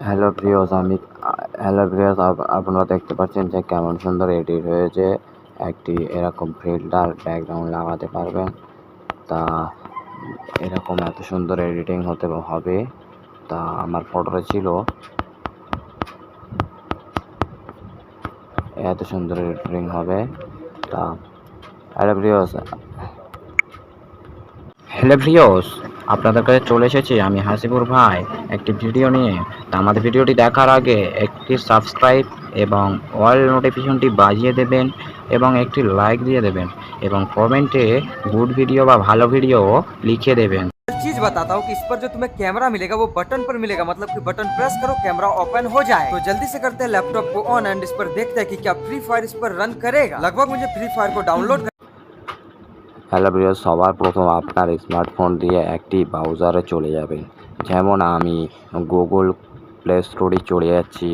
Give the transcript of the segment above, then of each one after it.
Hello প্রিয়স আমি hello প্রিয়স আপনারা দেখতে পাচ্ছেন যে কেমন সুন্দর এডিট হয়েছে। একটি এরকম ফিল্টার ব্যাকগ্রাউন্ড লাগাতে পারবেন। তা এরকম এত সুন্দর এডিটিং হতে হবে। তা আমার ফটোটা ছিল এত সুন্দর এডিটিং হবে। তা হ্যালো প্রিয়স আপনাদের কাছে চলে এসেছি আমি হাসিপুর ভাই একটি ভিডিও নিয়ে। তা আমাদের ভিডিওটি দেখার আগে একটি সাবস্ক্রাইব এবং অল নোটিফিকেশনটি বাজিয়ে দেবেন এবং একটি লাইক দিয়ে দেবেন এবং কমেন্টে গুড ভিডিও বা ভালো ভিডিও লিখে দেবেন। चीज बताता हूँ कि इस पर जो तुम्हें कैमरा मिलेगा वो बटन पर मिलेगा, मतलब कि बटन प्रेस करो कैमरा ओपन हो जाए। तो जल्दी से करते हैं लैपटॉप को ऑन एंड इस पर देखते हैं कि क्या फ्री फायर इस पर रन करेगा। लगभग मुझे फ्री फायर को डाउनलोड হ্যালো প্রিয়স সবার প্রথম আপনার স্মার্টফোন দিয়ে একটি ব্রাউজারে চলে যাবেন। যেমন আমি গুগল প্লে স্টোরে চলে যাচ্ছি।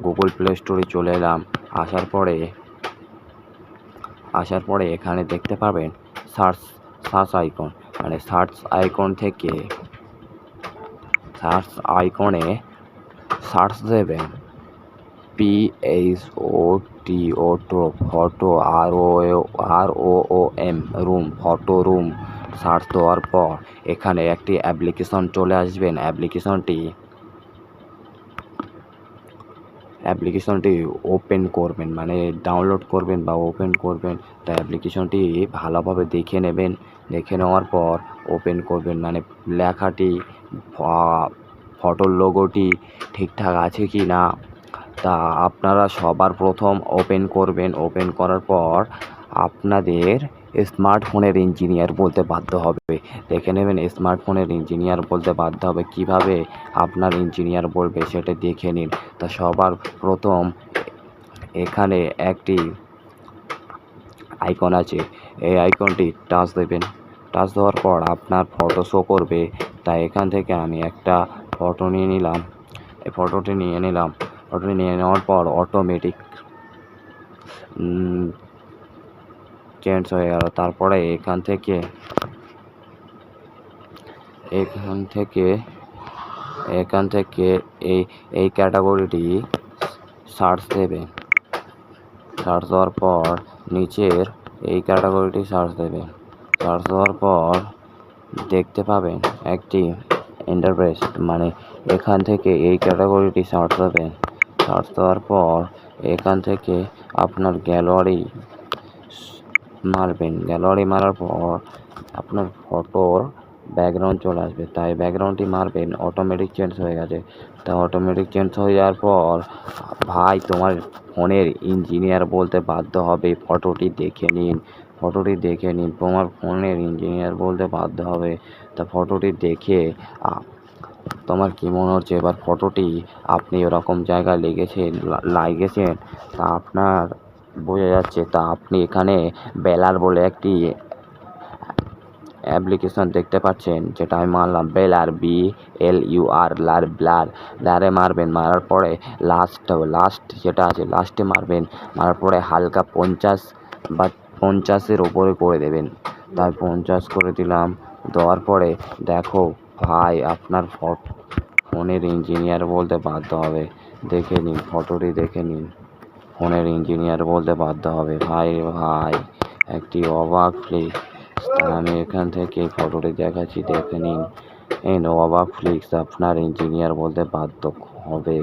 গুগল প্লে স্টোরে চলে এলাম। আসার পরে এখানে দেখতে পাবেন সার্চ সার্চ আইকন, মানে সার্চ আইকনে সার্চ দেবেন photo ROOM room, photo room. Search দেওয়ার পর এখানে একটি অ্যাপ্লিকেশন চলে আসবেন। অ্যাপ্লিকেশনটি ওপেন করবেন, মানে ডাউনলোড করবেন বা ওপেন করবেন। তো অ্যাপ্লিকেশনটি ভালোভাবে দেখে নেবেন। দেখে নেওয়ার পর ওপেন করবেন, মানে লেখাটি ফটোর লোগোটি ঠিকঠাক আছে কি না তা আপনারা সবার প্রথম ওপেন করবেন। ওপেন করার পর আপনাদের স্মার্টফোনের ইঞ্জিনিয়ার বলতে বাধ্য হবে। দেখে নেবেন স্মার্টফোনের ইঞ্জিনিয়ার বলতে বাধ্য হবে। কিভাবে আপনার ইঞ্জিনিয়ার বলবে সেটা দেখে নিন। তা সবার প্রথম এখানে একটি আইকন আছে, এই আইকনটি টাচ দেবেন। টাচ দেওয়ার পর আপনার ফটো শো করবে। তাই এখান থেকে আমি একটা ফটো নিয়ে নিলাম। এই ফটোটি নিয়ে নেওয়ার পর অটোমেটিক চেঞ্জ হয়ে গেল। তারপরে এখান থেকে এই ক্যাটাগরিটি সার্চ দেবেন। সার্চ দেওয়ার পর নিচের এই ক্যাটাগরিটি সার্চ দেবেন। সার্চ দেওয়ার পর দেখতে পাবেন একটি ইন্টারফেস, মানে এখান থেকে এই ক্যাটাগরিটি সার্চ দেবেন। সার্চ দেওয়ার পর এখান থেকে আপনার গ্যালারি মারবেন। গ্যালারি মারার পর আপনার ফটোর ব্যাকগ্রাউন্ড চলে আসবে। তাই ব্যাকগ্রাউন্ডটি মারবেন। অটোমেটিক চেঞ্জ হয়ে গেছে। তা অটোমেটিক চেঞ্জ হয়ে যাওয়ার পর ভাই তোমার ফোনের ইঞ্জিনিয়ার বলতে বাধ্য হবে। ফটোটি দেখে নিন। তোমার ফোনের ইঞ্জিনিয়ার বলতে বাধ্য হবে। তা ফটোটি দেখে তোমার কী মনে হচ্ছে? এবার ফটোটি আপনি ওরকম জায়গায় লাগিয়েছেন তা আপনার বোঝা যাচ্ছে। তা আপনি এখানে বেলার বলে একটি অ্যাপ্লিকেশন দেখতে পাচ্ছেন, যেটা আমি মারলাম বেলার BLUR ব্লারে মারবেন। মারার পরে লাস্ট যেটা আছে লাস্টে মারবেন। মারার পরে হালকা 50 বা 50-এর ওপরে করে দেবেন। তাই 50 করে দিলাম। দেওয়ার পরে দেখো ভাই আপনার ফোনের ইঞ্জিনিয়ার বলতে বাধ্য হবে। দেখে নিন, ফটোটি দেখে নিন। ফোনের ইঞ্জিনিয়ার বলতে বাধ্য হবে। ভাই একটি অবাক ফ্লিক্স। আমি এখান থেকে ফটোটি দেখাচ্ছি, দেখে নিন। অবাক ফ্লিক্স আপনার ইঞ্জিনিয়ার বলতে বাধ্য হবে।